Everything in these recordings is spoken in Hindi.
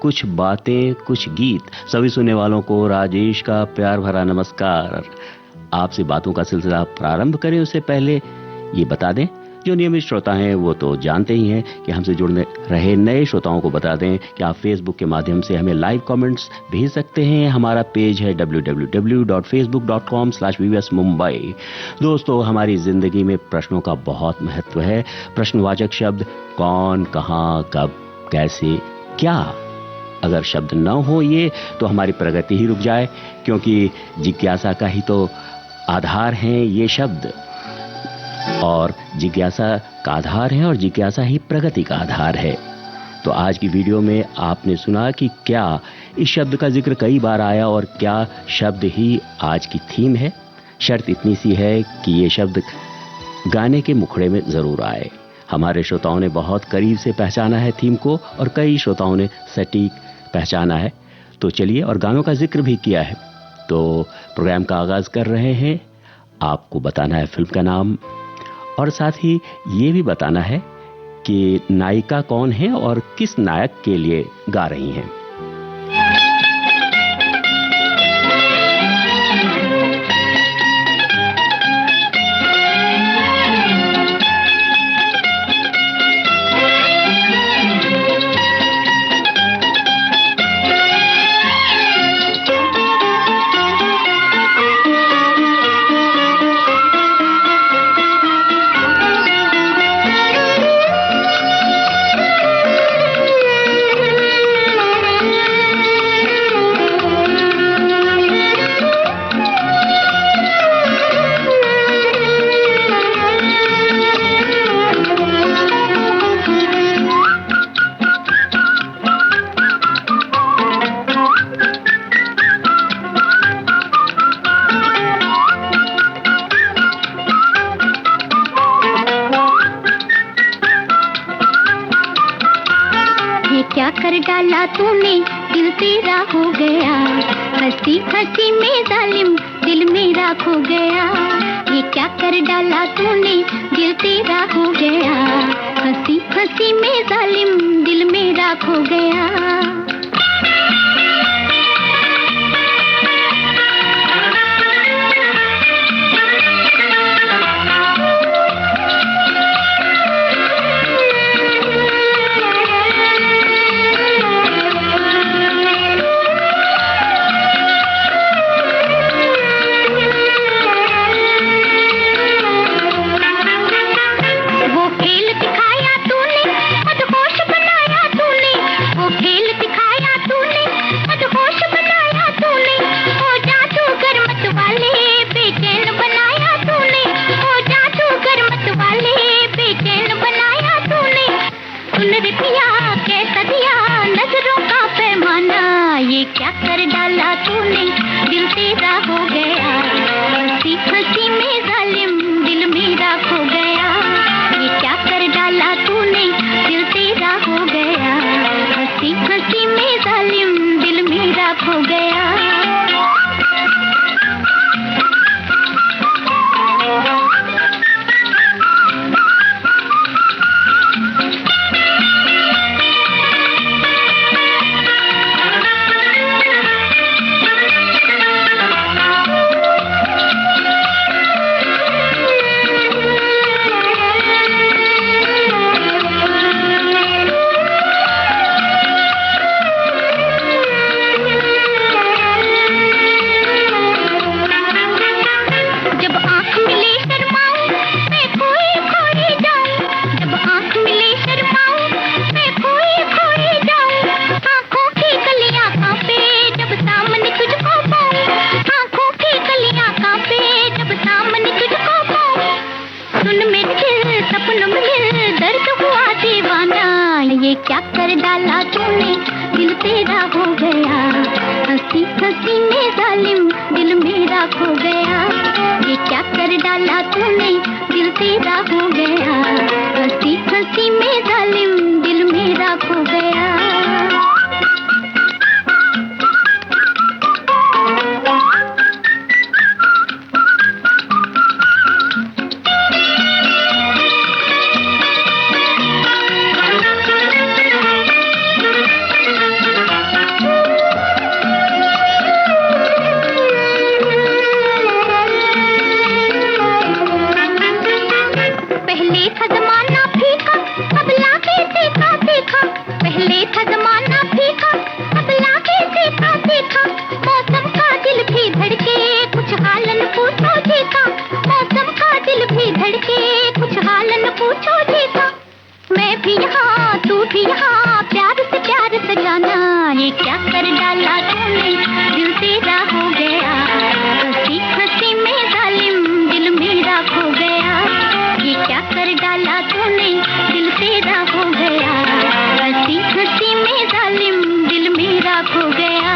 कुछ बातें कुछ गीत। सभी सुनने वालों को राजेश का प्यार भरा नमस्कार। आपसे बातों का सिलसिला प्रारंभ करें उससे पहले ये बता दें, जो नियमित श्रोता हैं वो तो जानते ही हैं कि हमसे जुड़ने रहे नए श्रोताओं को बता दें कि आप फेसबुक के माध्यम से हमें लाइव कमेंट्स भेज सकते हैं। हमारा पेज है www.facebook.com/vvsmumbai। दोस्तों, हमारी जिंदगी में प्रश्नों का बहुत महत्व है। प्रश्नवाचक शब्द कौन, कहां, कब, कैसे, क्या, अगर शब्द न हो ये तो हमारी प्रगति ही रुक जाए, क्योंकि जिज्ञासा का ही तो आधार हैं ये शब्द, और जिज्ञासा का आधार है और जिज्ञासा ही प्रगति का आधार है। तो आज की वीडियो में आपने सुना कि क्या इस शब्द का जिक्र कई बार आया और क्या शब्द ही आज की थीम है। शर्त इतनी सी है कि ये शब्द गाने के मुखड़े में जरूर आए। हमारे श्रोताओं ने बहुत करीब से पहचाना है थीम को और कई श्रोताओं ने सटीक पहचाना है। तो चलिए, और गानों का जिक्र भी किया है, तो प्रोग्राम का आगाज कर रहे हैं। आपको बताना है फिल्म का नाम और साथ ही ये भी बताना है कि नायिका कौन है और किस नायक के लिए गा रही हैं। क्या कर डाला तूने, दिल तेरा हो गया, हंसी हंसी में जालिम दिल मेरा खो गया। ये क्या कर डाला तूने, दिल तेरा हो गया, हंसी हंसी में जालिम दिल मेरा खो गया। क्या कर डाला तूने, दिल तेरा हो गया, हंसी हंसी में जालिम दिल मेरा खो गया। ये क्या कर डाला तूने, दिल तेरा हो गया, हंसी हंसी में जालिम दिल मेरा खो गया। क्या कर डाला तूने, दिल तेरा हो गया, हंसी हंसी में जालिम दिल मेरा खो गया। ये क्या कर डाला तूने, दिल तेरा हो गया, हंसी हंसी में जालिम दिल मेरा खो गया। ये क्या कर डाला तूने, दिल तेरा हो गया, हंसी हंसी में जालिम दिल मेरा खो गया। ये क्या कर डाला तूने, दिल तेरा हो गया, हंसी हंसी में जालिम दिल मेरा खो गया।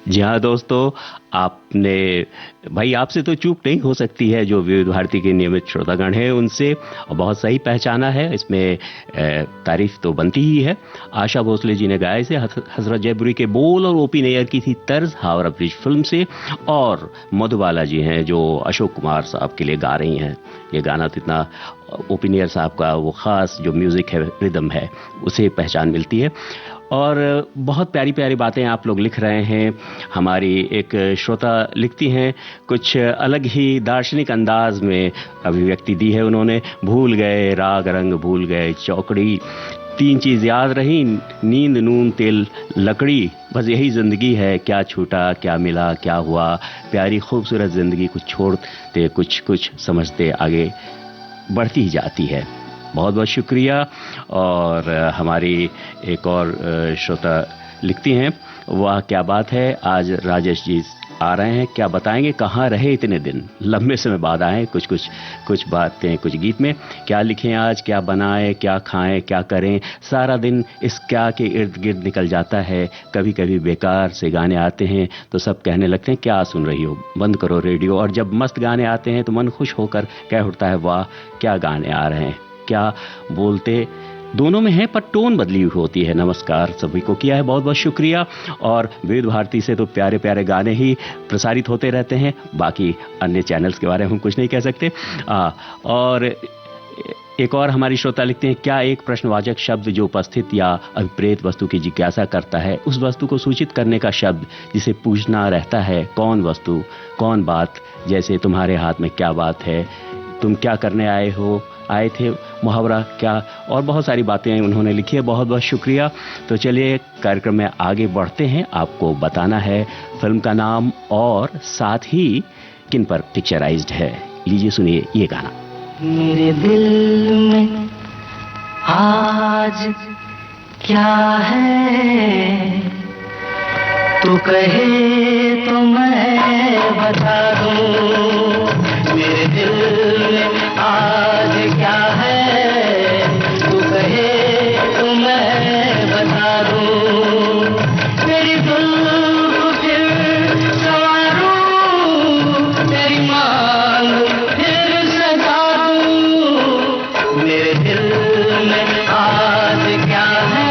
जी हाँ दोस्तों, आपने भाई आपसे तो चूक नहीं हो सकती है, जो विविध भारती के नियमित श्रोतागण हैं उनसे बहुत सही पहचाना है। इसमें तारीफ तो बनती ही है। आशा भोसले जी ने गाए से हजरत जयपुरी के बोल और ओपी नैयर की थी तर्ज हावड़ा ब्रिज फिल्म से, और मधुबाला जी हैं जो अशोक कुमार साहब के लिए गा रही हैं। ये गाना तो इतना ओपी नैयर साहब का वो खास जो म्यूजिक है, रिदम है, उसे पहचान मिलती है। और बहुत प्यारी प्यारी बातें आप लोग लिख रहे हैं। हमारी एक श्रोता लिखती हैं, कुछ अलग ही दार्शनिक अंदाज में अभिव्यक्ति दी है उन्होंने। भूल गए राग रंग, भूल गए चौकड़ी, तीन चीज याद रही, नींद नून तेल लकड़ी, बस यही जिंदगी है, क्या छूटा क्या मिला क्या हुआ, प्यारी खूबसूरत जिंदगी, कुछ छोड़ते कुछ कुछ समझते आगे बढ़ती ही जाती है। बहुत बहुत शुक्रिया। और हमारी एक और श्रोता लिखती हैं, वाह क्या बात है, आज राजेश जी आ रहे हैं, क्या बताएंगे कहाँ रहे इतने दिन, लंबे समय बाद आए, कुछ बातें कुछ गीत में। क्या लिखें आज, क्या बनाएं, क्या खाएं, क्या करें, सारा दिन इस क्या के इर्द गिर्द निकल जाता है। कभी कभी बेकार से गाने आते हैं तो सब कहने लगते हैं क्या सुन रही हो, बंद करो रेडियो। और जब मस्त गाने आते हैं तो मन खुश होकर कह उठता है वाह क्या गाने आ रहे हैं, क्या बोलते दोनों में है पर टोन बदली हुई होती है। नमस्कार सभी को किया है, बहुत बहुत शुक्रिया। और विविध भारती से तो प्यारे प्यारे गाने ही प्रसारित होते रहते हैं, बाकी अन्य चैनल्स के बारे में हम कुछ नहीं कह सकते। और एक और हमारी श्रोता लिखते हैं, क्या एक प्रश्नवाचक शब्द जो उपस्थित या अभिप्रेत वस्तु की जिज्ञासा करता है, उस वस्तु को सूचित करने का शब्द जिसे पूछना रहता है, कौन वस्तु कौन बात, जैसे तुम्हारे हाथ में क्या बात है, तुम क्या करने आए थे, मुहावरा क्या, और बहुत सारी बातें उन्होंने लिखी है। बहुत बहुत शुक्रिया। तो चलिए कार्यक्रम में आगे बढ़ते हैं। आपको बताना है फिल्म का नाम और साथ ही किन पर पिक्चराइज्ड है। लीजिए सुनिए ये गाना। मेरे दिल में आज क्या है, तू कहे तो मैं बता दूं। मेरे दिल में आज क्या है, तू कहे तो मैं बता दूं। तेरी जुल्फ फिर संवारूं, तेरी मांग फिर सजा दूं। मेरे दिल में आज क्या है,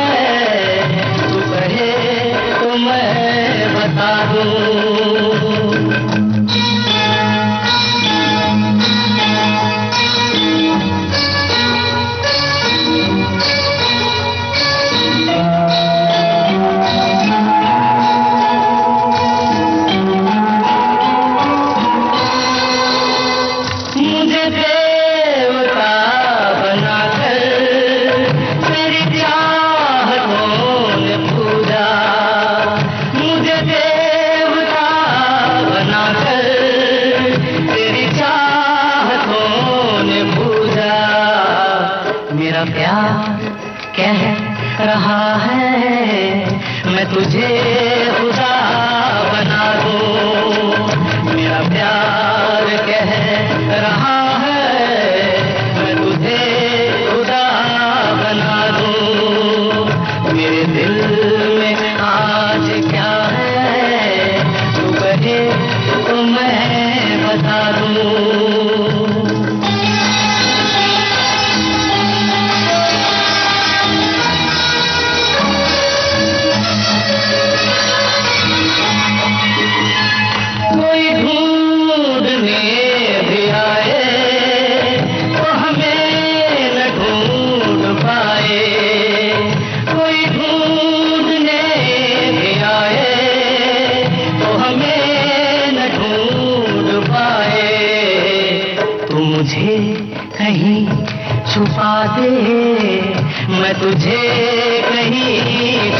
तू कहे तो मैं बता दूं। रहा है मैं तुझे खुदा बना दूं। मेरा प्यार कह रहा है मैं तुझे खुदा बना दूं। मेरे दिल में आज क्या है, तू कहे तो मैं बता दूं। छुपा दे मैं तुझे कहीं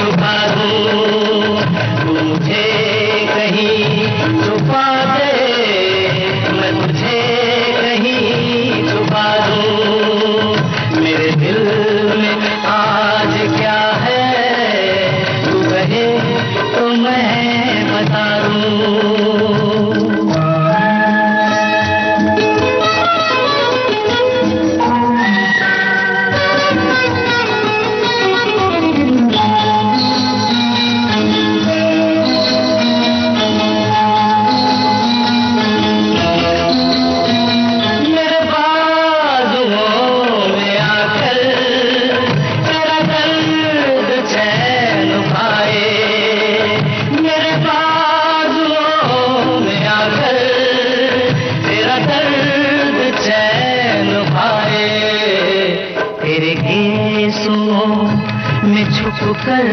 कर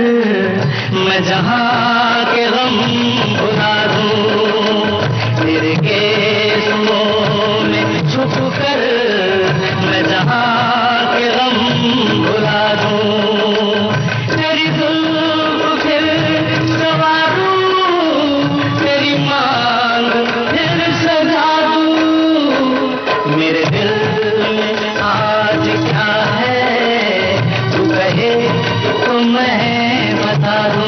मैं जहां के गम भुला दूं, तेरे केसों में छुप कर मैं जहां के गम भुला दूं, तेरी जुल्फ फिर संवारूं, तेरी मांग फिर सजा दूं, मेरे दिल में आज क्या है तू कहे तो मैं बता दूं।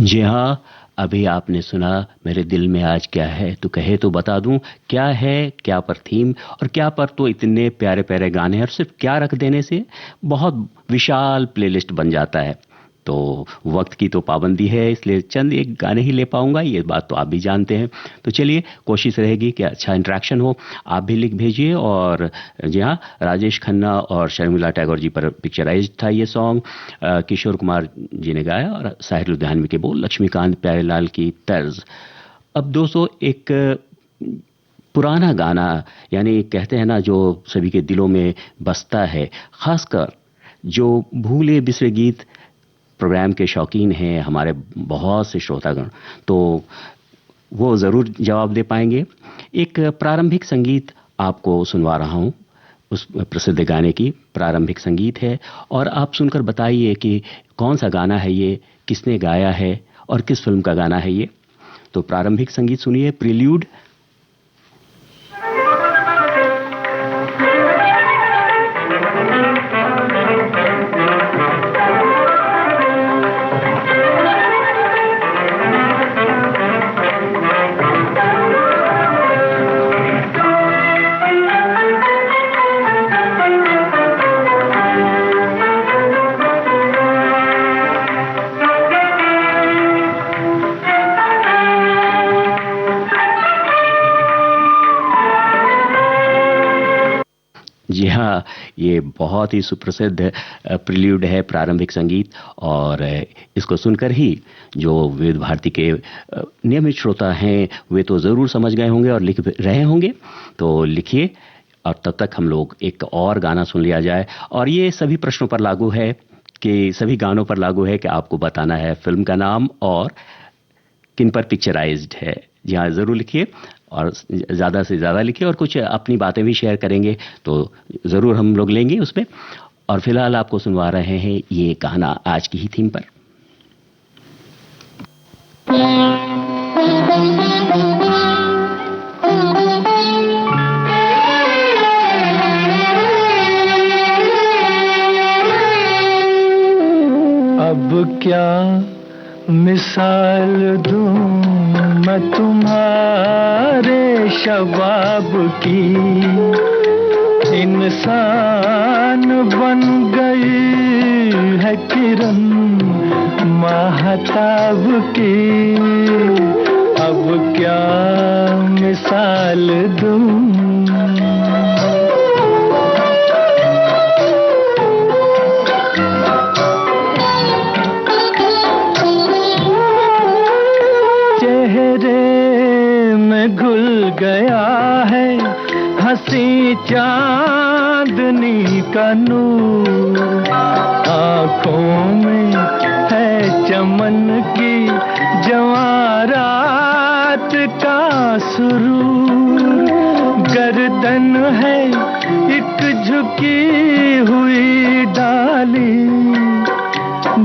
जी हाँ, अभी आपने सुना मेरे दिल में आज क्या है तू कहे तो बता दूं। क्या है, क्या पर थीम और क्या पर तो इतने प्यारे प्यारे गाने हैं, और सिर्फ क्या रख देने से बहुत विशाल प्लेलिस्ट बन जाता है। तो वक्त की तो पाबंदी है, इसलिए चंद एक गाने ही ले पाऊंगा, ये बात तो आप भी जानते हैं। तो चलिए, कोशिश रहेगी कि अच्छा इंटरेक्शन हो। आप भी लिख भेजिए। और जी हाँ, राजेश खन्ना और शर्मिला टैगोर जी पर पिक्चराइज्ड था ये सॉन्ग। किशोर कुमार जी ने गाया और साहिर लुधियानवी के बोल, लक्ष्मीकांत प्यारेलाल की तर्ज। अब दोस्तों, एक पुराना गाना, यानी कहते हैं ना, जो सभी के दिलों में बसता है, खासकर जो भूले बिसरे गीत प्रोग्राम के शौकीन हैं हमारे बहुत से श्रोतागण, तो वो ज़रूर जवाब दे पाएंगे। एक प्रारंभिक संगीत आपको सुनवा रहा हूं, उस प्रसिद्ध गाने की प्रारंभिक संगीत है, और आप सुनकर बताइए कि कौन सा गाना है ये, किसने गाया है और किस फिल्म का गाना है ये। तो प्रारंभिक संगीत सुनिए, प्रिल्यूड। जी हाँ, ये बहुत ही सुप्रसिद्ध प्रिल्यूड है, प्रारंभिक संगीत। और इसको सुनकर ही जो विविध भारती के नियमित श्रोता हैं वे तो ज़रूर समझ गए होंगे और लिख रहे होंगे। तो लिखिए, और तब तक हम लोग एक और गाना सुन लिया जाए। और ये सभी प्रश्नों पर लागू है, कि सभी गानों पर लागू है कि आपको बताना है फिल्म का नाम और किन पर पिक्चराइज्ड है। जी हाँ, ज़रूर लिखिए, और ज़्यादा से ज़्यादा लिखिए, और कुछ अपनी बातें भी शेयर करेंगे तो ज़रूर हम लोग लेंगे उसमें। और फिलहाल आपको सुनवा रहे हैं ये गाना आज की ही थीम पर। अब क्या मिसाल दूं मैं तुम्हारे शबाब की, इंसान बन गई है किरण महताब की। अब क्या मिसाल दूं, घुल गया है हंसी चांदनी का नूर, आंखों में है चमन की जवारात का सुरूर, गर्दन है एक झुकी हुई डाली,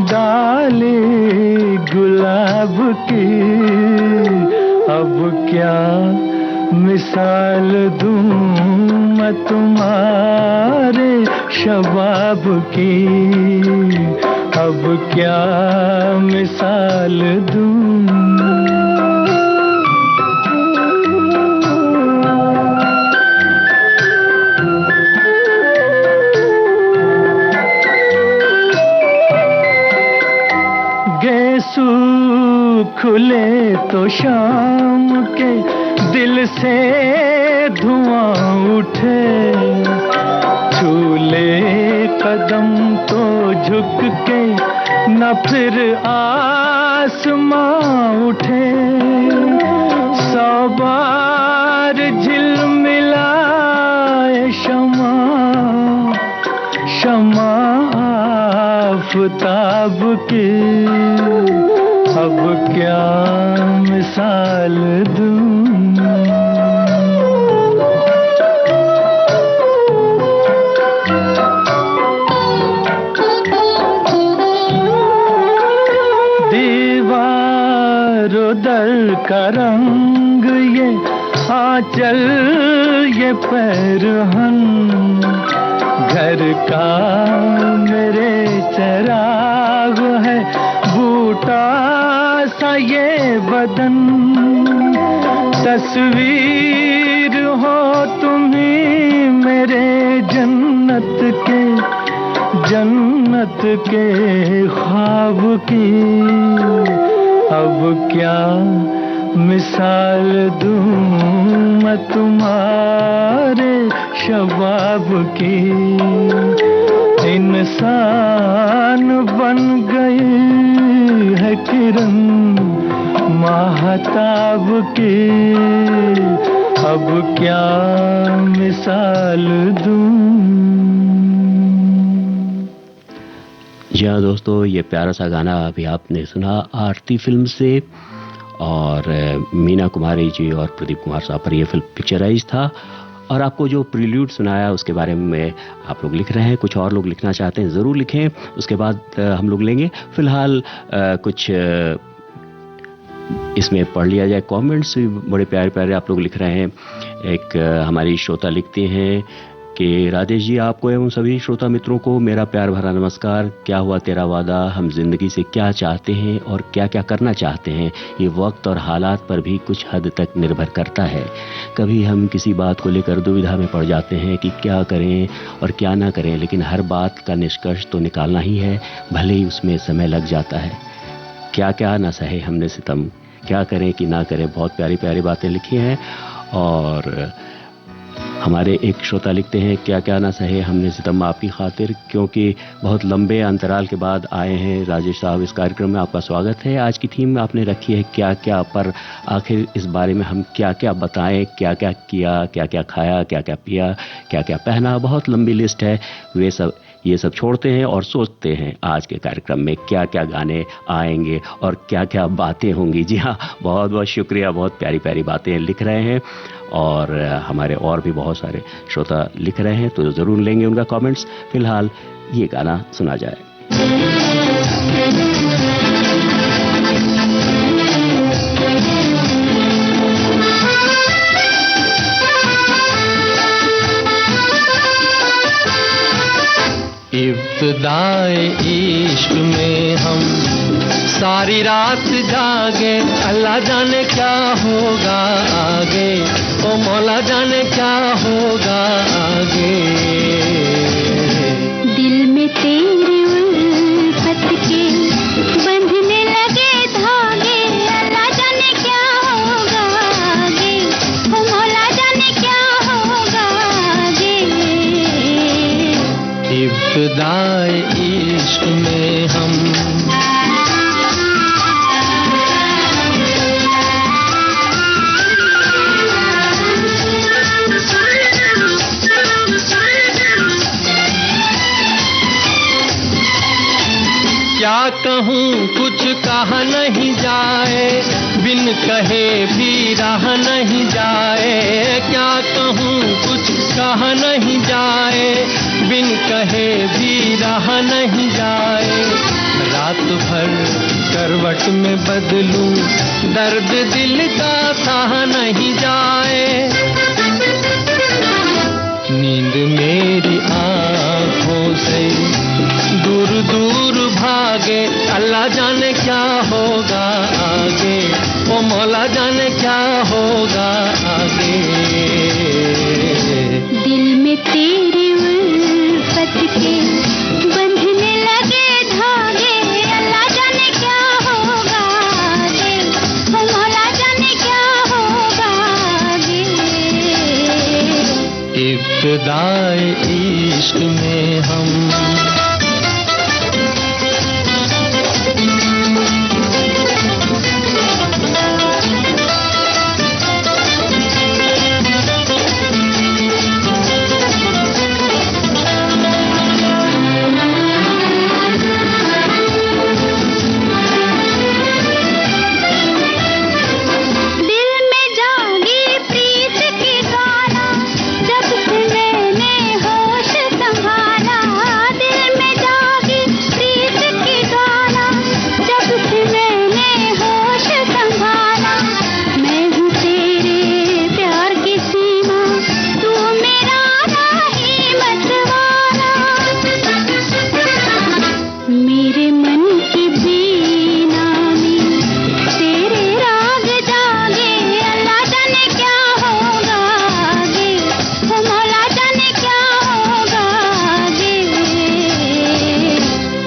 डाली गुलाब की। अब क्या मिसाल दूं मैं तुम्हारे शबाब की, अब क्या मिसाल दूं। गेसू खुले तो शाम के दिल से धुआं उठे, झूले कदम तो झुक के न फिर आसमां उठे, 100 बार झिलमिलाए शमा, शमा आफताब की, अब क्या मिसाल दूं। दीवारों दर का रंग ये आंचल ये पैरहन, घर का मेरे चराग है बूटा सा ये बदन, तस्वीर हो तुम्ही मेरे जन्नत के, जन्नत के ख्वाब की, अब क्या मिसाल दूं मैं तुम्हारे शबाब की। इंसान बन गई है किरण माहताब की, अब क्या मिसाल दूं। जी हाँ दोस्तों, ये प्यारा सा गाना अभी आपने सुना आरती फिल्म से, और मीना कुमारी जी और प्रदीप कुमार साहब पर यह फिल्म पिक्चराइज था। और आपको जो प्रील्यूड सुनाया उसके बारे में आप लोग लिख रहे हैं, कुछ और लोग लिखना चाहते हैं ज़रूर लिखें, उसके बाद हम लोग लेंगे। फिलहाल कुछ इसमें पढ़ लिया जाए। कमेंट्स भी बड़े प्यारे प्यारे आप लोग लिख रहे हैं। एक हमारी श्रोता लिखती हैं कि राजेश जी, आपको एवं सभी श्रोता मित्रों को मेरा प्यार भरा नमस्कार। क्या हुआ तेरा वादा, हम जिंदगी से क्या चाहते हैं और क्या क्या करना चाहते हैं, ये वक्त और हालात पर भी कुछ हद तक निर्भर करता है। कभी हम किसी बात को लेकर दुविधा में पड़ जाते हैं कि क्या करें और क्या ना करें, लेकिन हर बात का निष्कर्ष तो निकालना ही है, भले ही उसमें समय लग जाता है। क्या क्या न सहे हमने सितम, क्या करें कि ना करें, बहुत प्यारी प्यारी बातें लिखी हैं। और हमारे एक श्रोता लिखते हैं, क्या क्या ना सहे हमने सितम आपकी खातिर, क्योंकि बहुत लंबे अंतराल के बाद आए हैं राजेश साहब इस कार्यक्रम में, आपका स्वागत है। आज की थीम आपने रखी है क्या क्या, पर आखिर इस बारे में हम क्या क्या बताएं, क्या क्या किया, क्या क्या खाया, क्या क्या पिया, क्या क्या पहना, बहुत लंबी लिस्ट है। ये सब छोड़ते हैं और सोचते हैं आज के कार्यक्रम में क्या क्या गाने आएंगे और क्या क्या बातें होंगी। जी हाँ, बहुत बहुत शुक्रिया, बहुत प्यारी प्यारी बातें लिख रहे हैं। और हमारे और भी बहुत सारे श्रोता लिख रहे हैं, तो ज़रूर लेंगे उनका कमेंट्स। फिलहाल ये गाना सुना जाए। इब्तिदाए इश्क में हम सारी रात जागे, अल्लाह जाने क्या होगा आगे, ओ मौला जाने क्या होगा आगे। दिल में तेरी उल्फत के बंधने लगे धागे, अल्लाह जाने क्या होगा आगे, ओ मौला जाने क्या होगा आगे। इब्तिदाए इश्क में हम क्या कहूँ कुछ कहा नहीं जाए, बिन कहे भी रहा नहीं जाए। क्या कहूँ कुछ कहा नहीं जाए, बिन कहे भी रहा नहीं जाए। रात भर करवट में बदलूं, दर्द दिल का सहा नहीं जाए। नींद मेरी आँखों से दूर दूर भागे, अल्लाह जाने क्या होगा आगे, ओ मौला जाने क्या होगा आगे। दिल में तेरी उल्फत के बंधने लगे धागे, अल्लाह जाने क्या होगा आगे, ओ मौला जाने क्या होगा आगे। इब्तिदाए इश्क में हम।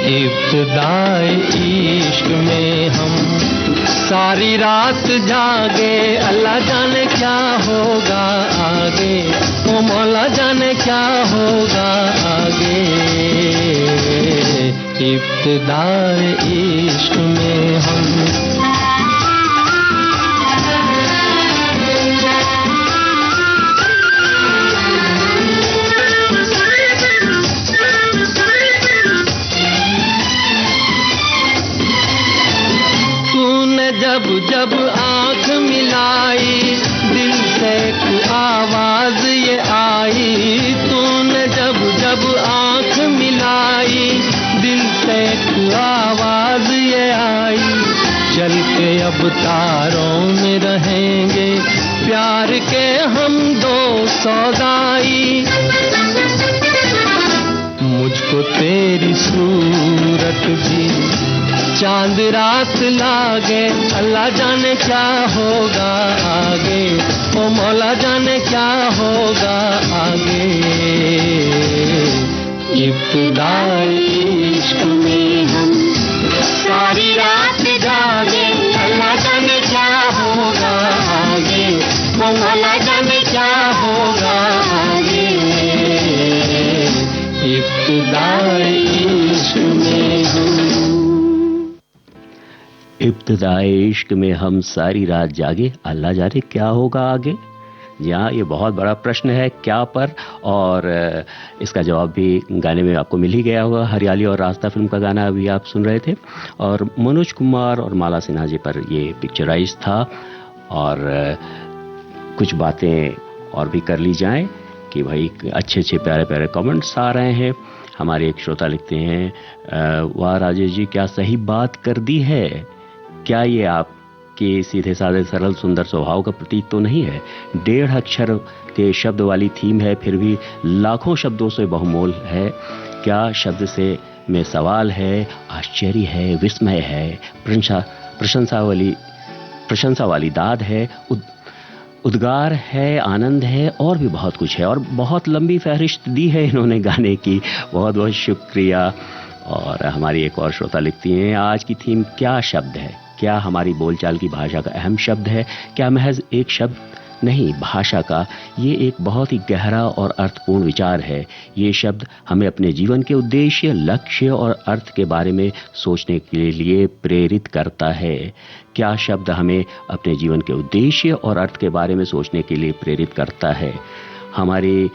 इब्तिदाए इश्क में हम सारी रात जागे, अल्लाह जाने क्या होगा आगे, ओ मौला जाने क्या होगा आगे। इब्तिदाए इश्क में हम। जब जब आँख मिलाई दिल से एक आवाज ये आई, तूने जब जब आँख मिलाई दिल से एक आवाज ये आई। चल के अब तारों में रहेंगे प्यार के हम दो सौगाई। मुझको तेरी सूरत भी चांद रात लागे, अल्लाह जाने क्या होगा आगे, ओ मौला जाने क्या होगा आगे। इब्तिदाए इश्क में हम सारी रात जागे, अल्लाह जाने क्या होगा आगे, ओ मौला जाने क्या होगा आगे। इब्तिदाए इश्क में हम। इब्तिदाए इश्क में हम सारी रात जागे, अल्लाह जाने क्या होगा आगे। जी हाँ, ये बहुत बड़ा प्रश्न है क्या पर, और इसका जवाब भी गाने में आपको मिल ही गया होगा। हरियाली और रास्ता फिल्म का गाना अभी आप सुन रहे थे, और मनोज कुमार और माला सिन्हा जी पर ये पिक्चराइज था। और कुछ बातें और भी कर ली जाएं कि भाई अच्छे अच्छे प्यारे प्यारे कमेंट्स आ रहे हैं। हमारे एक श्रोता लिखते हैं, वाह राजेश जी क्या सही बात कर दी है, क्या ये आपके सीधे साधे सरल सुंदर स्वभाव का प्रतीक तो नहीं है। 1.5 अक्षर के शब्द वाली थीम है, फिर भी लाखों शब्दों से बहुमोल है। क्या शब्द से में सवाल है, आश्चर्य है, विस्मय है, प्रशंसा वाली दाद है, उद्गार है, आनंद है, और भी बहुत कुछ है। और बहुत लंबी फहरिस्त दी है इन्होंने गाने की, बहुत बहुत शुक्रिया। और हमारी एक और श्रोता लिखती हैं, आज की थीम क्या शब्द है, क्या हमारी बोलचाल की भाषा का अहम शब्द है, क्या महज एक शब्द नहीं, भाषा का ये एक बहुत ही गहरा और अर्थपूर्ण विचार है। ये शब्द हमें अपने जीवन के उद्देश्य, लक्ष्य और अर्थ के बारे में सोचने के लिए प्रेरित करता है। क्या शब्द हमें अपने जीवन के उद्देश्य और अर्थ के बारे में सोचने के लिए प्रेरित करता है। हमारे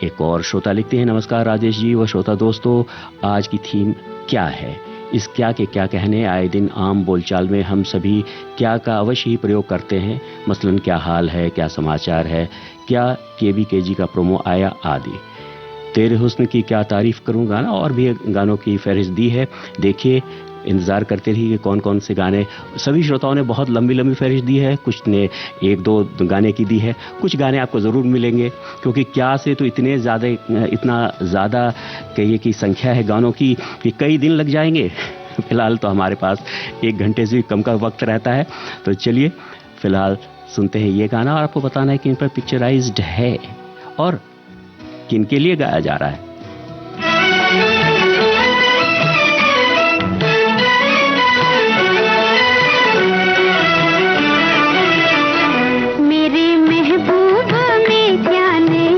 एक और श्रोता लिखते हैं, नमस्कार राजेश जी व श्रोता दोस्तों, आज की थीम क्या है। इस क्या के क्या कहने आए दिन आम बोलचाल में हम सभी क्या का अवश्य ही प्रयोग करते हैं। मसलन क्या हाल है, क्या समाचार है, क्या केबीकेजी का प्रोमो आया आदि। तेरे हुस्न की क्या तारीफ करूं गाना, और भी गानों की फहरिस्त दी है। देखिए, इंतज़ार करते रहिए कौन कौन से गाने। सभी श्रोताओं ने बहुत लंबी लंबी फहरिस्त दी है, कुछ ने 1-2 गाने की दी है, कुछ गाने आपको ज़रूर मिलेंगे, क्योंकि क्या से तो इतना ज़्यादा कहिए कि संख्या है गानों की कि कई दिन लग जाएंगे। फिलहाल तो हमारे पास 1 घंटे से भी कम का वक्त रहता है। तो चलिए फिलहाल सुनते हैं ये गाना, और आपको बताना है कि इन पर पिक्चराइज्ड है और किन के लिए गाया जा रहा है। मेरे महबूब में क्या नहीं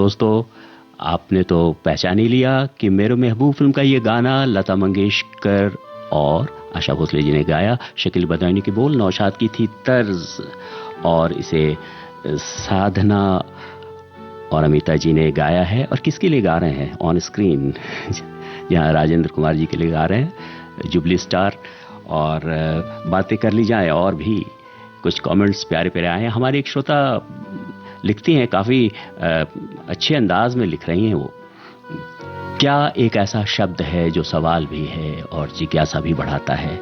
दोस्तों, आपने तो पहचान ही लिया कि मेरे महबूब फिल्म का ये गाना लता मंगेशकर और आशा भोसले जी ने गाया। शकील बदायूनी के बोल, नौशाद की थी तर्ज, और इसे साधना और अमिता जी ने गाया है। और किसके लिए गा रहे हैं ऑन स्क्रीन? यहाँ राजेंद्र कुमार जी के लिए गा रहे हैं, जुबली स्टार। और बातें कर ली जाए, और भी कुछ कमेंट्स प्यारे प्यारे आए हैं। हमारे एक श्रोता लिखती हैं, काफ़ी अच्छे अंदाज में लिख रही हैं वो। क्या एक ऐसा शब्द है जो सवाल भी है और जिज्ञासा भी बढ़ाता है,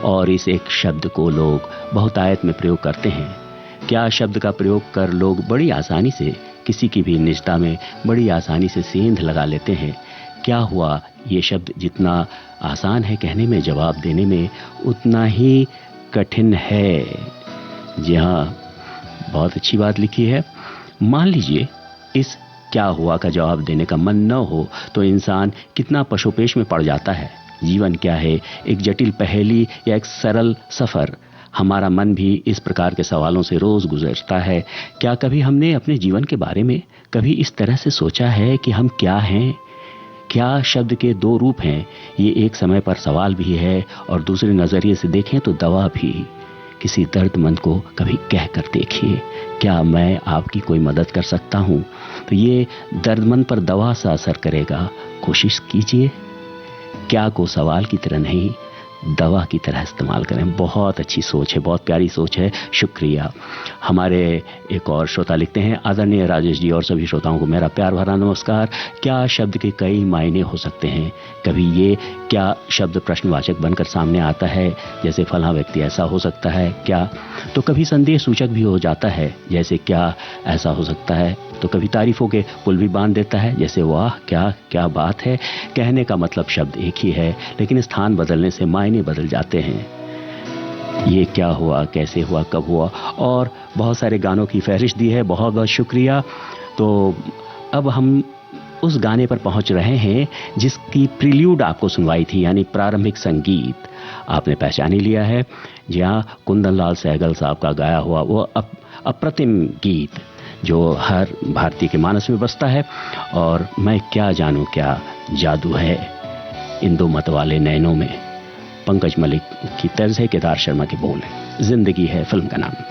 और इस एक शब्द को लोग बहुतायत में प्रयोग करते हैं। क्या शब्द का प्रयोग कर लोग बड़ी आसानी से किसी की भी निजता में बड़ी आसानी से सेंध लगा लेते हैं। क्या हुआ ये शब्द जितना आसान है कहने में, जवाब देने में उतना ही कठिन है। जी हाँ, बहुत अच्छी बात लिखी है। मान लीजिए इस क्या हुआ का जवाब देने का मन न हो तो इंसान कितना पशुपेश में पड़ जाता है। जीवन क्या है, एक जटिल पहेली या एक सरल सफर? हमारा मन भी इस प्रकार के सवालों से रोज गुजरता है। क्या कभी हमने अपने जीवन के बारे में कभी इस तरह से सोचा है कि हम क्या हैं? क्या शब्द के दो रूप हैं, ये एक समय पर सवाल भी है और दूसरे नजरिए से देखें तो दवा भी। किसी दर्दमंद को कभी कह कर देखिए, क्या मैं आपकी कोई मदद कर सकता हूं? तो ये दर्दमंद पर दवा सा असर करेगा। कोशिश कीजिए, क्या को सवाल की तरह नहीं, दवा की तरह इस्तेमाल करें। बहुत अच्छी सोच है, बहुत प्यारी सोच है, शुक्रिया। हमारे एक और श्रोता लिखते हैं, आदरणीय राजेश जी और सभी श्रोताओं को मेरा प्यार भरा नमस्कार। क्या शब्द के कई मायने हो सकते हैं? कभी ये क्या शब्द प्रश्नवाचक बनकर सामने आता है, जैसे फलां व्यक्ति ऐसा हो सकता है क्या? तो कभी संदेह सूचक भी हो जाता है, जैसे क्या ऐसा हो सकता है। तो कभी तारीफों के पुल भी बांध देता है, जैसे वाह क्या क्या बात है। कहने का मतलब शब्द एक ही है, लेकिन स्थान बदलने से मायने बदल जाते हैं। ये क्या हुआ, कैसे हुआ, कब हुआ, और बहुत सारे गानों की फहरिस्त दी है। बहुत बहुत शुक्रिया। तो अब हम उस गाने पर पहुंच रहे हैं जिसकी प्रील्यूड आपको सुनवाई थी, यानी प्रारंभिक संगीत। आपने पहचान ही लिया है, जहां कुंदन लाल सहगल साहब का गाया हुआ वो अप्रतिम गीत जो हर भारतीय के मानस में बसता है। और मैं क्या जानूं क्या जादू है इन दो मत वाले नैनों में, पंकज मलिक की तर्ज है, केदार शर्मा के बोल है। जिंदगी है फिल्म का नाम।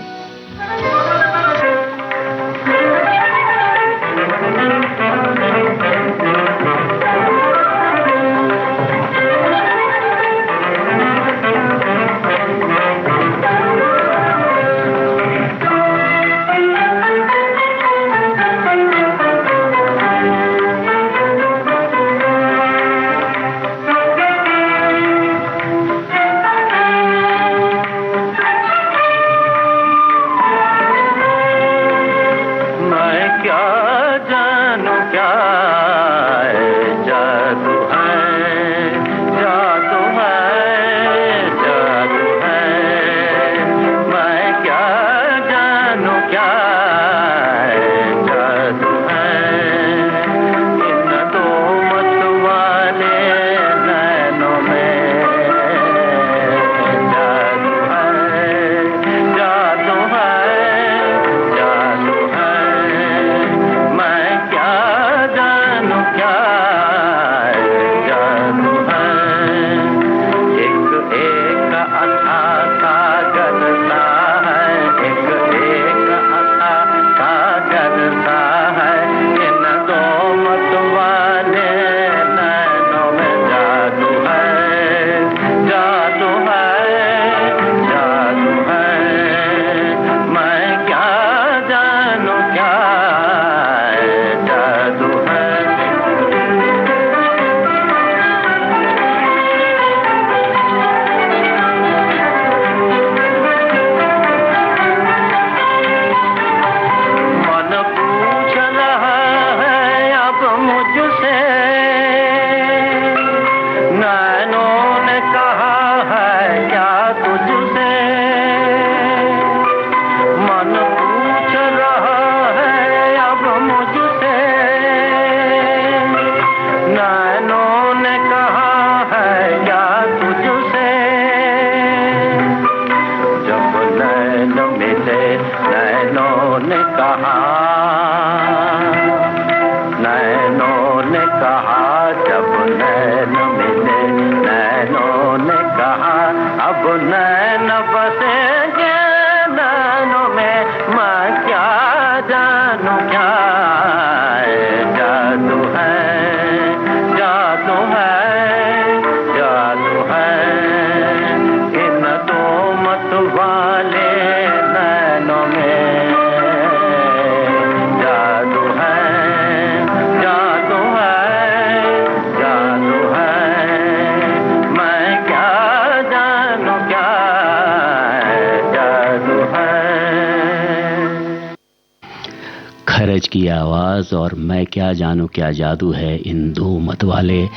नीरज की आवाज़ और मैं क्या जानूं क्या जादू है इन दो मतवाले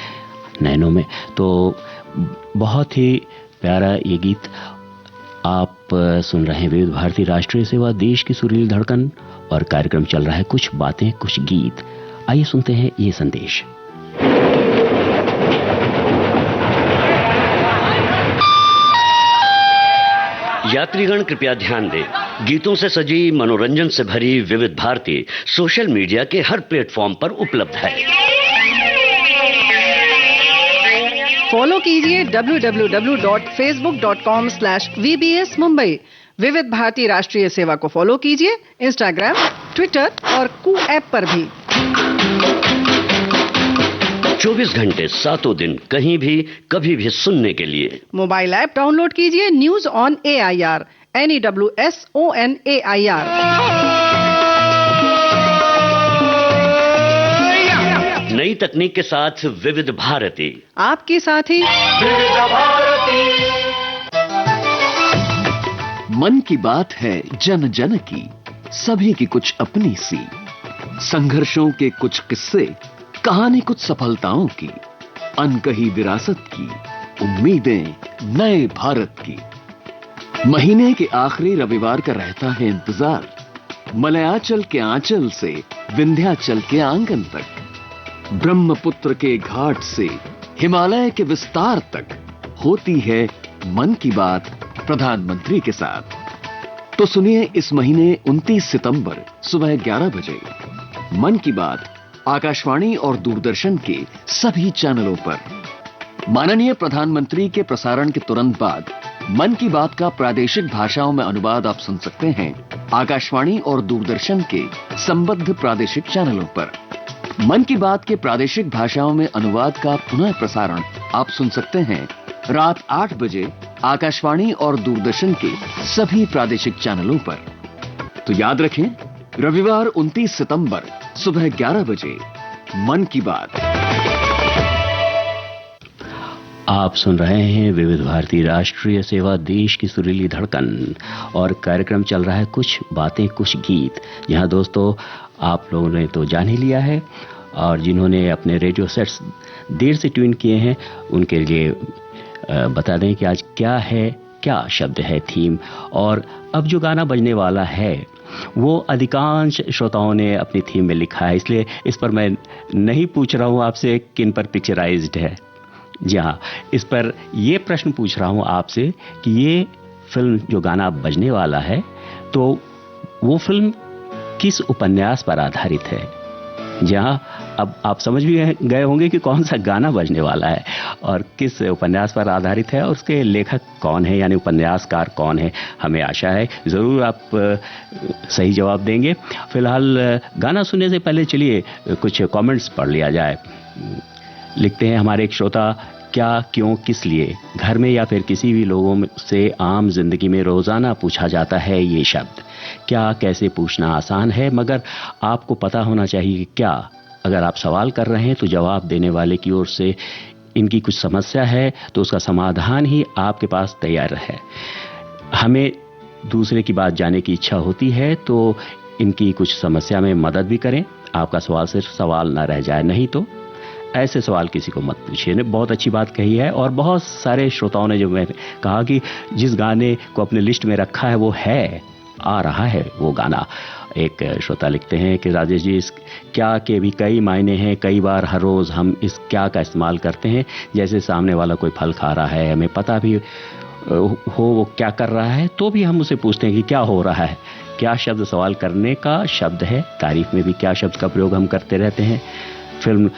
नैनों में। तो बहुत ही प्यारा ये गीत आप सुन रहे हैं विविध भारती राष्ट्रीय सेवा, देश की सुरीली धड़कन, और कार्यक्रम चल रहा है कुछ बातें कुछ गीत। आइए सुनते हैं ये संदेश। यात्रीगण कृपया ध्यान दें, गीतों से सजी मनोरंजन से भरी विविध भारती सोशल मीडिया के हर प्लेटफॉर्म पर उपलब्ध है। फॉलो कीजिए www.facebook.com/VBS Mumbai। विविध भारती राष्ट्रीय सेवा को फॉलो कीजिए इंस्टाग्राम, ट्विटर और कू ऐप पर भी। 24 घंटे 7 दिन कहीं भी कभी भी सुनने के लिए मोबाइल ऐप डाउनलोड कीजिए न्यूज ऑन AIR, NEWSONAIR। नई तकनीक के साथ विविध भारती, आपके साथी विविध भारती। मन की बात है जन जन की, सभी की कुछ अपनी सी, संघर्षों के कुछ किस्से, कहानी कुछ सफलताओं की, अनकही विरासत की, उम्मीदें नए भारत की। महीने के आखिरी रविवार का रहता है इंतजार, मलयाचल के आंचल से विंध्याचल के आंगन तक, ब्रह्मपुत्र के घाट से हिमालय के विस्तार तक होती है मन की बात प्रधानमंत्री के साथ। तो सुनिए इस महीने 29 सितंबर सुबह 11 बजे मन की बात आकाशवाणी और दूरदर्शन के सभी चैनलों पर। माननीय प्रधानमंत्री के प्रसारण के तुरंत बाद मन की बात का प्रादेशिक भाषाओं में अनुवाद आप सुन सकते हैं आकाशवाणी और दूरदर्शन के संबद्ध प्रादेशिक चैनलों पर। मन की बात के प्रादेशिक भाषाओं में अनुवाद का पुनः प्रसारण आप सुन सकते हैं रात 8 बजे आकाशवाणी और दूरदर्शन के सभी प्रादेशिक चैनलों पर। तो याद रखें, रविवार 29 सितंबर सुबह 11 बजे मन की बात। आप सुन रहे हैं विविध भारती राष्ट्रीय सेवा, देश की सुरीली धड़कन, और कार्यक्रम चल रहा है कुछ बातें कुछ गीत। जहां दोस्तों आप लोगों ने तो जान ही लिया है, और जिन्होंने अपने रेडियो सेट्स देर से ट्यून किए हैं उनके लिए बता दें कि आज क्या शब्द है थीम। और अब जो गाना बजने वाला है वो अधिकांश श्रोताओं ने अपनी थीम में लिखा है, इसलिए इस पर मैं नहीं पूछ रहा हूं आपसे किन पर पिक्चराइज्ड है। जी हाँ, इस पर ये प्रश्न पूछ रहा हूं आपसे कि ये फिल्म जो गाना बजने वाला है तो वो फिल्म किस उपन्यास पर आधारित है। जहां अब आप समझ भी गए होंगे कि कौन सा गाना बजने वाला है और किस उपन्यास पर आधारित है और उसके लेखक कौन है, यानी उपन्यासकार कौन है। हमें आशा है जरूर आप सही जवाब देंगे। फिलहाल गाना सुनने से पहले चलिए कुछ कमेंट्स पढ़ लिया जाए। लिखते हैं हमारे एक श्रोता, क्या क्यों किस लिए घर में या फिर किसी भी लोगों से आम जिंदगी में रोजाना पूछा जाता है ये शब्द। क्या कैसे पूछना आसान है, मगर आपको पता होना चाहिए कि क्या। अगर आप सवाल कर रहे हैं तो जवाब देने वाले की ओर से इनकी कुछ समस्या है तो उसका समाधान ही आपके पास तैयार है। हमें दूसरे की बात जानने की इच्छा होती है तो इनकी कुछ समस्या में मदद भी करें। आपका सवाल सिर्फ सवाल ना रह जाए, नहीं तो ऐसे सवाल किसी को मत पूछिए। ने बहुत अच्छी बात कही है। और बहुत सारे श्रोताओं ने जो मैं कहा कि जिस गाने को अपने लिस्ट में रखा है वो है, आ रहा है वो गाना। एक श्रोता लिखते हैं कि राजेश जी, इस क्या के भी कई मायने हैं। कई बार हर रोज हम इस क्या का इस्तेमाल करते हैं, जैसे सामने वाला कोई फल खा रहा है, हमें पता भी हो वो क्या कर रहा है, तो भी हम उसे पूछते हैं कि क्या हो रहा है। क्या शब्द सवाल करने का शब्द है। तारीफ में भी क्या शब्द का प्रयोग हम करते रहते हैं। फिल्म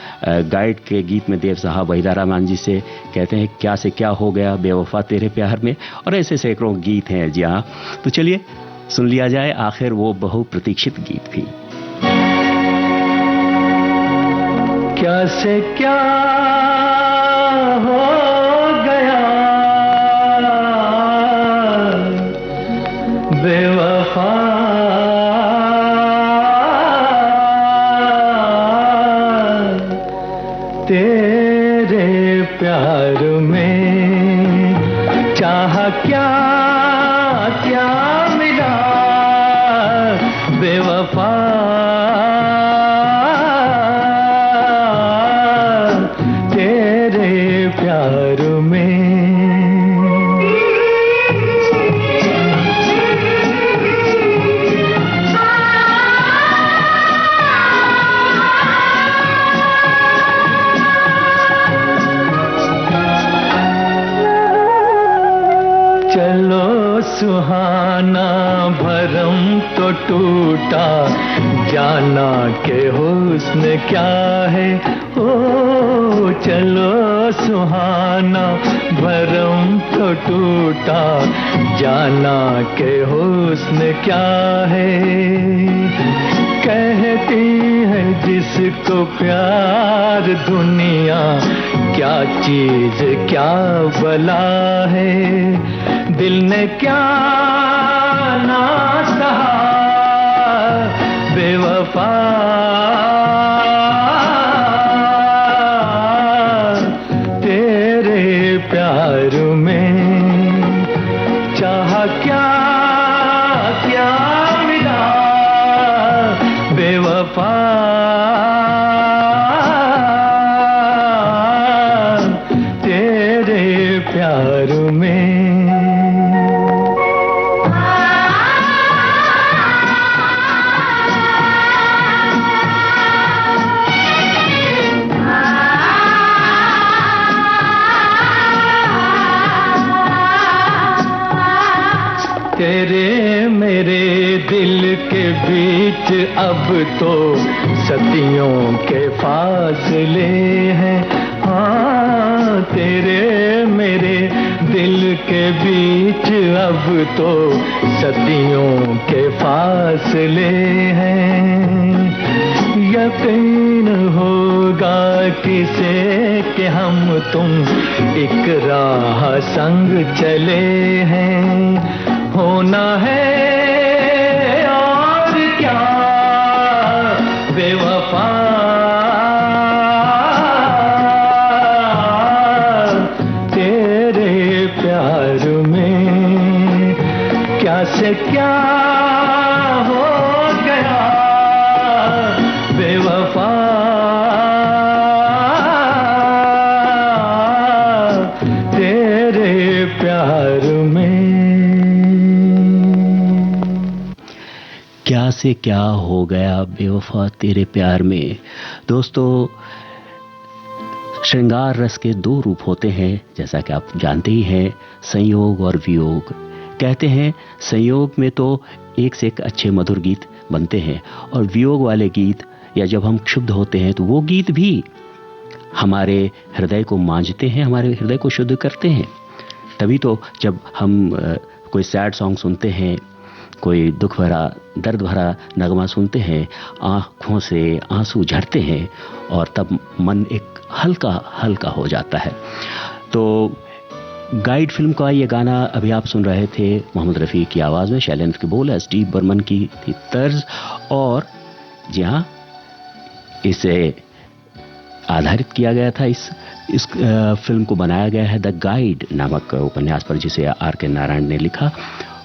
गाइड के गीत में देव साहब वहीदा रहमान जी से कहते हैं क्या से क्या हो गया बेवफा तेरे प्यार में, और ऐसे सैकड़ों गीत हैं। जी हाँ, तो चलिए सुन लिया जाए आखिर वो बहुप्रतीक्षित गीत भी। क्या से क्या हो गया बेवफा तेरे प्यार में, चाह क्या क्या मिला बेवफा तो टूटा, जाना के हुस्न क्या है। ओ चलो सुहाना, भरम तो टूटा, जाना के हुस्न क्या है। कहती है जिसको प्यार दुनिया, क्या चीज क्या भला है। दिल ने क्या ना सहा बेवफा, तेरे प्यार में चाहा क्या क्या मिला बेवफा, तेरे प्यार में। तेरे मेरे दिल के बीच अब तो सदियों के फासले हैं। हाँ, तेरे मेरे दिल के बीच अब तो सदियों के फासले हैं। यकीन होगा किसे कि हम तुम एक राह संग चले हैं। होना है और क्या बेवफा, तेरे प्यार में क्या से क्या हो गया बेवफा, तेरे प्यार में। क्या से क्या हो गया बेवफा तेरे प्यार में। दोस्तों, श्रृंगार रस के दो रूप होते हैं, जैसा कि आप जानते ही हैं, संयोग और वियोग। कहते हैं संयोग में तो एक से एक अच्छे मधुर गीत बनते हैं, और वियोग वाले गीत या जब हम क्षुब्ध होते हैं तो वो गीत भी हमारे हृदय को मांझते हैं, हमारे हृदय को शुद्ध करते हैं। तभी तो जब हम कोई सैड सॉन्ग सुनते हैं, कोई दुख भरा दर्द भरा नगमा सुनते हैं, आंखों से आंसू झरते हैं और तब मन एक हल्का हल्का हो जाता है। तो गाइड फिल्म का ये गाना अभी आप सुन रहे थे, मोहम्मद रफ़ी की आवाज़ में, शैलेंद्र की बोल, एस डी बर्मन की थी तर्ज, और जी हाँ, इसे आधारित किया गया था, इस फिल्म को बनाया गया है द गाइड नामक उपन्यास पर, जिसे आर के नारायण ने लिखा।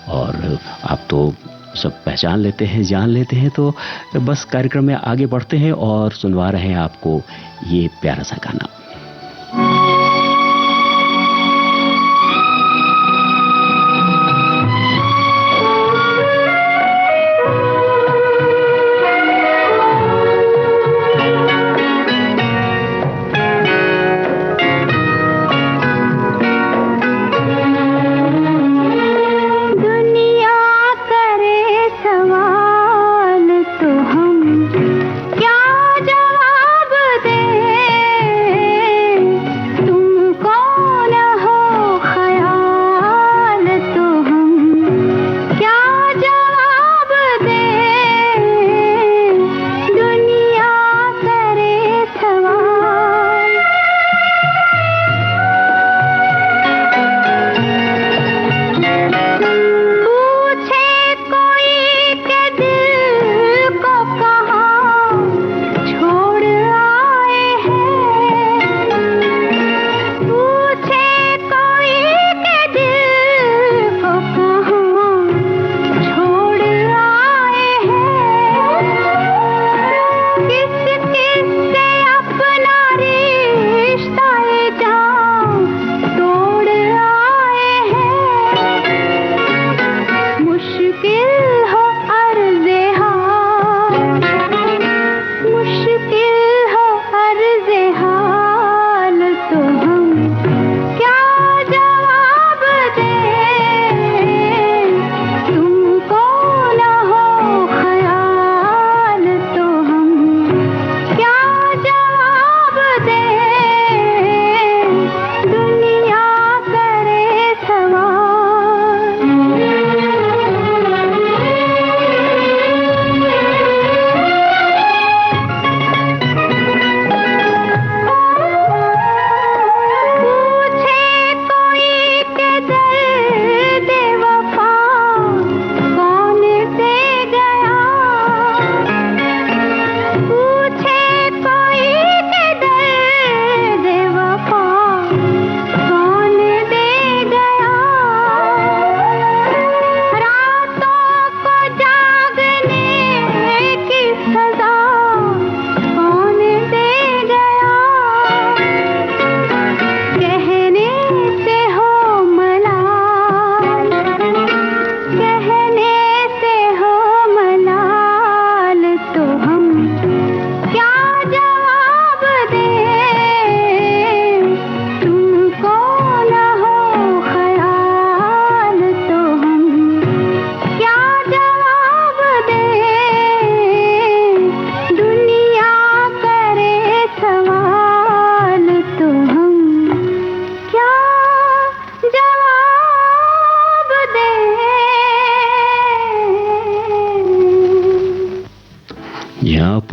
और आप तो सब पहचान लेते हैं, जान लेते हैं, तो बस कार्यक्रम में आगे बढ़ते हैं और सुनवा रहे हैं आपको ये प्यारा सा गाना। तो हम क्या जवाब दें।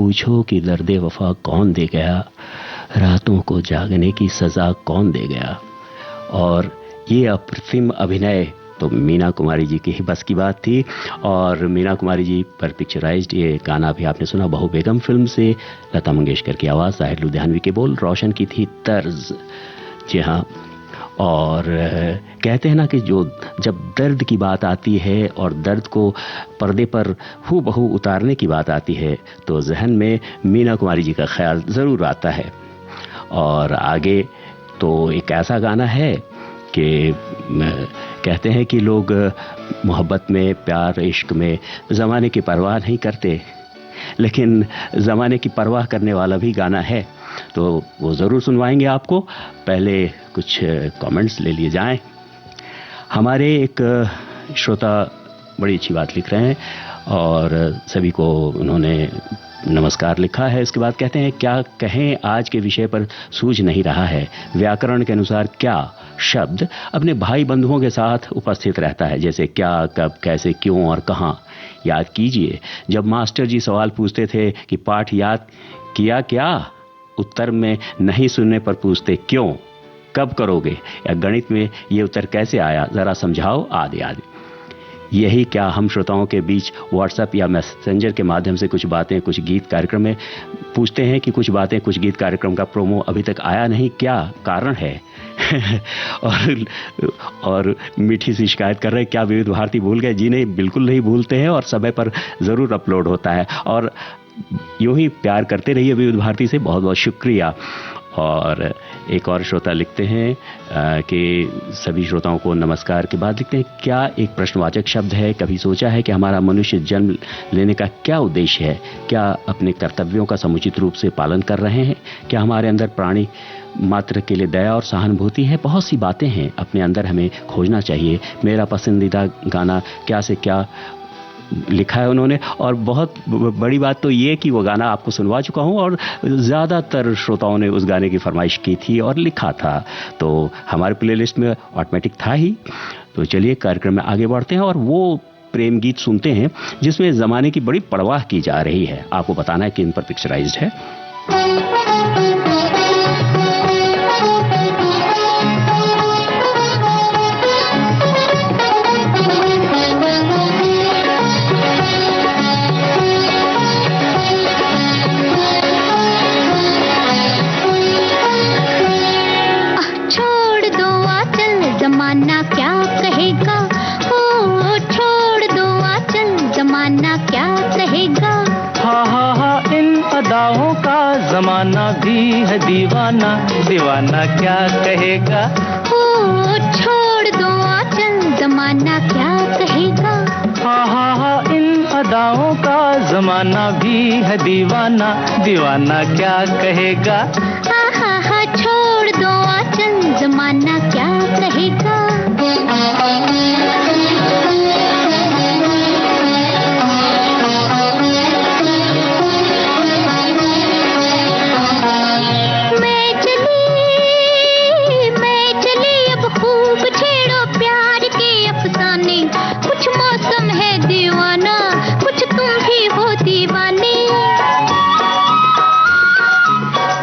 पूछो कि दर्द वफा कौन दे गया, रातों को जागने की सजा कौन दे गया। और ये अप्रतिम अभिनय तो मीना कुमारी जी की ही बस की बात थी। और मीना कुमारी जी पर पिक्चराइज्ड ये गाना भी आपने सुना, बहू बेगम फिल्म से, लता मंगेशकर की आवाज़, साहिर लुधियानवी के बोल, रोशन की थी तर्ज। जी हाँ, और कहते हैं ना कि जो जब दर्द की बात आती है और दर्द को पर्दे पर हूबहू उतारने की बात आती है तो जहन में मीना कुमारी जी का ख्याल ज़रूर आता है। और आगे तो एक ऐसा गाना है कि कहते हैं कि लोग मोहब्बत में, प्यार, इश्क में ज़माने की परवाह नहीं करते, लेकिन ज़माने की परवाह करने वाला भी गाना है, तो वो ज़रूर सुनवाएंगे आपको। पहले कुछ कमेंट्स ले लिए जाएं। हमारे एक श्रोता बड़ी अच्छी बात लिख रहे हैं और सभी को उन्होंने नमस्कार लिखा है। इसके बाद कहते हैं, क्या कहें, आज के विषय पर सूझ नहीं रहा है। व्याकरण के अनुसार क्या शब्द अपने भाई बंधुओं के साथ उपस्थित रहता है, जैसे क्या, कब, कैसे, क्यों और कहाँ। याद कीजिए, जब मास्टर जी सवाल पूछते थे कि पाठ याद किया क्या, उत्तर में नहीं सुनने पर पूछते क्यों, कब करोगे, या गणित में ये उत्तर कैसे आया, जरा समझाओ, आदि आदि। यही क्या हम श्रोताओं के बीच व्हाट्सएप या मैसेंजर के माध्यम से कुछ बातें, कुछ गीत कार्यक्रम में पूछते हैं कि कुछ बातें, कुछ गीत कार्यक्रम का प्रोमो अभी तक आया नहीं, क्या कारण है। और मीठी सी शिकायत कर रहे हैं, क्या विविध भारती भूल गए। जी नहीं, बिल्कुल नहीं भूलते हैं और समय पर ज़रूर अपलोड होता है। और यूं ही प्यार करते रहिए विविध भारती से, बहुत बहुत शुक्रिया। और एक और श्रोता लिखते हैं कि सभी श्रोताओं को नमस्कार के बाद लिखते हैं, क्या एक प्रश्नवाचक शब्द है, कभी सोचा है कि हमारा मनुष्य जन्म लेने का क्या उद्देश्य है, क्या अपने कर्तव्यों का समुचित रूप से पालन कर रहे हैं, क्या हमारे अंदर प्राणी मात्र के लिए दया और सहानुभूति है। बहुत सी बातें हैं अपने अंदर, हमें खोजना चाहिए। मेरा पसंदीदा गाना क्या से क्या लिखा है उन्होंने, और बहुत बड़ी बात तो ये कि वो गाना आपको सुनवा चुका हूँ और ज़्यादातर श्रोताओं ने उस गाने की फरमाइश की थी और लिखा था, तो हमारे प्लेलिस्ट में ऑटोमेटिक था ही। तो चलिए कार्यक्रम में आगे बढ़ते हैं और वो प्रेम गीत सुनते हैं जिसमें ज़माने की बड़ी परवाह की जा रही है। आपको बताना है कि इन पर पिक्चराइज्ड है। जमाना क्या कहेगा, ओ छोड़ दो आंचल, जमाना क्या कहेगा। हा इन अदाओं का जमाना भी है दीवाना, दीवाना क्या कहेगा। ओ छोड़ दो आंचल, जमाना क्या कहेगा। हा इन अदाओं का जमाना भी है दीवाना, दीवाना क्या कहेगा। हा छोड़ दो आंचल, जमाना क्या कहेगा। मैं चली अब खूब छेड़ो प्यार के अफसाने, कुछ मौसम है दीवाना, कुछ तुम भी हो दीवाने।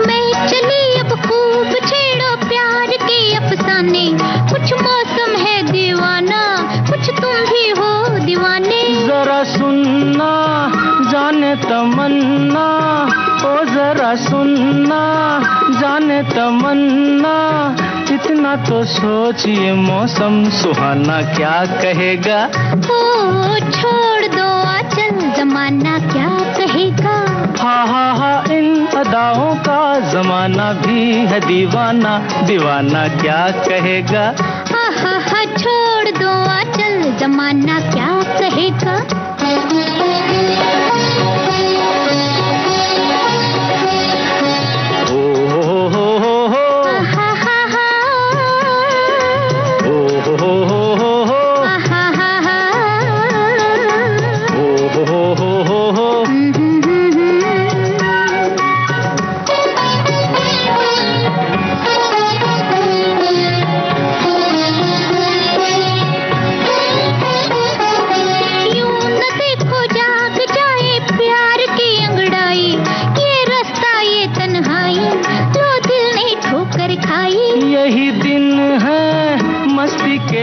मैं चली अब खूब छेड़ो प्यार के अफसाने, कुछ मौसम है दीवाना, कुछ तुम भी हो दीवाने। जरा सुनना जाने तमन्ना, ओ जरा सुनना जाने तमन्ना, इतना तो सोचिए मौसम सुहाना क्या कहेगा। ओ छोड़ दो आंचल, जमाना क्या कहेगा। हा इन अदाओं का जमाना भी है दीवाना, दीवाना क्या कहेगा। हा छोड़ दो आंचल, जमाना क्या कहेगा। यूं न देखो जा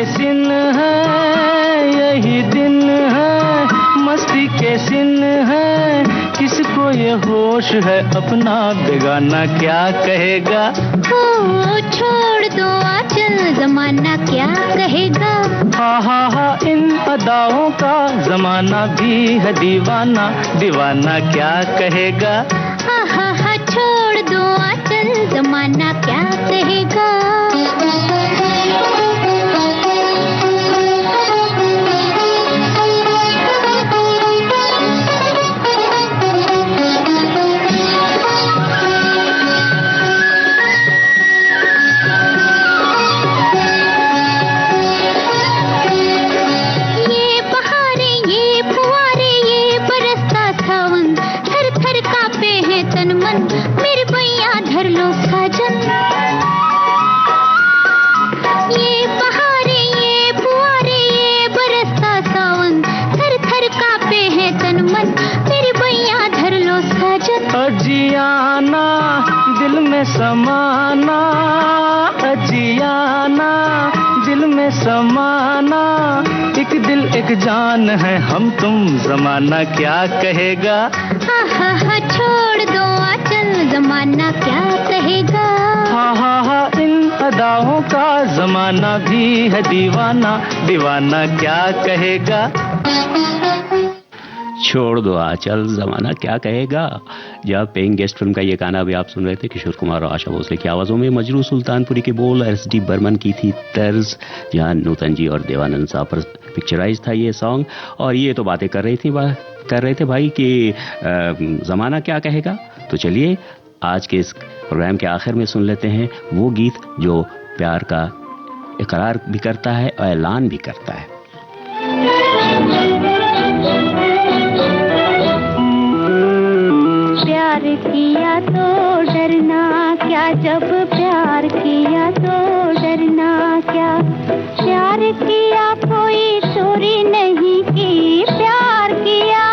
सिन है, यही दिन है, मस्ती के सिन है, किसको ये होश है अपना बेगाना क्या कहेगा। ओ छोड़ दो आंचल जमाना क्या कहेगा। हा इन अदाओं का जमाना भी है दीवाना, दीवाना क्या कहेगा। हा छोड़ दो आंचल जमाना क्या कहेगा। अजियाना दिल में समाना, अजियाना दिल में समाना, एक दिल एक जान है हम तुम जमाना क्या कहेगा। हा छोड़ दो आंचल जमाना क्या कहेगा। हा इन अदाओं का जमाना भी है दीवाना, दीवाना क्या कहेगा। छोड़ दो आंचल जमाना क्या कहेगा। जब पेइंग गेस्ट फिल्म का ये गाना भी आप सुन रहे थे किशोर कुमार और आशा भोसले की आवाजों में, मजरू सुल्तानपुरी के बोल एस.डी. बर्मन की थी तर्ज, जहां नूतन जी और देवानंद साहब पर पिक्चराइज था ये सॉन्ग। और ये तो बातें कर रहे थे भाई कि जमाना क्या कहेगा। तो चलिए आज के इस प्रोग्राम के आखिर में सुन लेते हैं वो गीत जो प्यार का इकरार भी करता है और ऐलान भी करता है। प्यार किया तो डरना क्या, जब प्यार किया तो डरना क्या। प्यार किया कोई चोरी नहीं की, प्यार किया,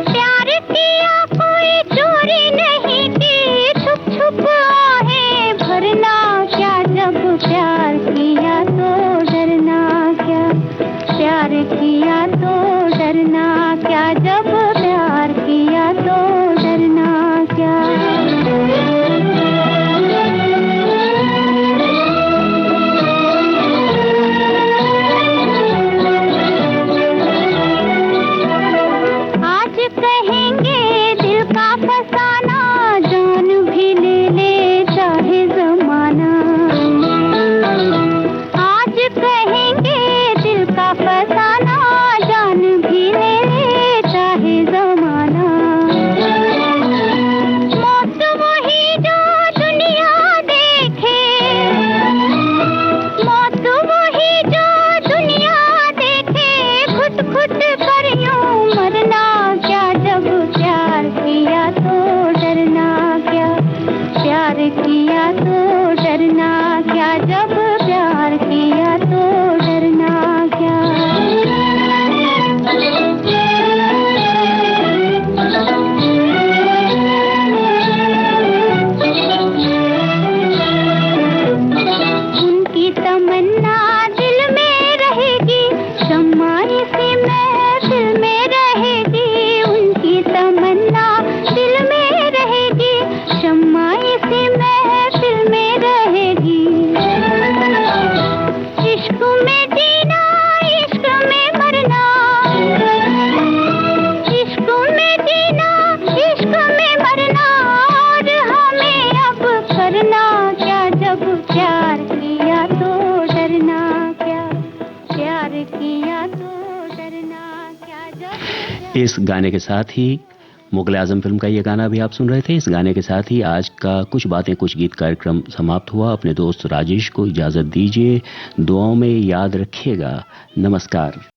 प्यार किया कोई चोरी नहीं की। छुप छुप आहें भरना क्या, जब प्यार किया तो डरना क्या। प्यार किया तो डरना क्या, जब प्यार किया तो डरना क्या। आज कहेंगे दिल का फसाना, जान भी ले ले चाहे जमाना। आज कहेंगे दिल का फसाना, जान भी ले ले चाहे जमाना। मौत वही जो दुनिया देखे, मौत वही जो दुनिया देखे। खुद खुद कर यूं मरना क्या, जब प्यार किया तो डरना क्या। प्यार किया तो डरना क्या, जब प्यार किया तो डरना क्या। उनकी तमन्ना दिल में रहेगी, शम्मा इसी महफिल में रहेगी। उनकी तमन्ना दिल में रहेगी, शम्मा इसी महफिल में रहेगी। इश्क में जीना, इश्क में मरना, इश्क में जीना, इश्क में मरना। और हमें अब करना क्या, जब प्यार किया तो डरना क्या। प्यार किया तो डरना क्या, जब। इस गाने के साथ ही मुगल आजम फिल्म का ये गाना भी आप सुन रहे थे। इस गाने के साथ ही आज का कुछ बातें कुछ गीत कार्यक्रम समाप्त हुआ। अपने दोस्त राजेश को इजाजत दीजिए, दुआओं में याद रखिएगा। नमस्कार।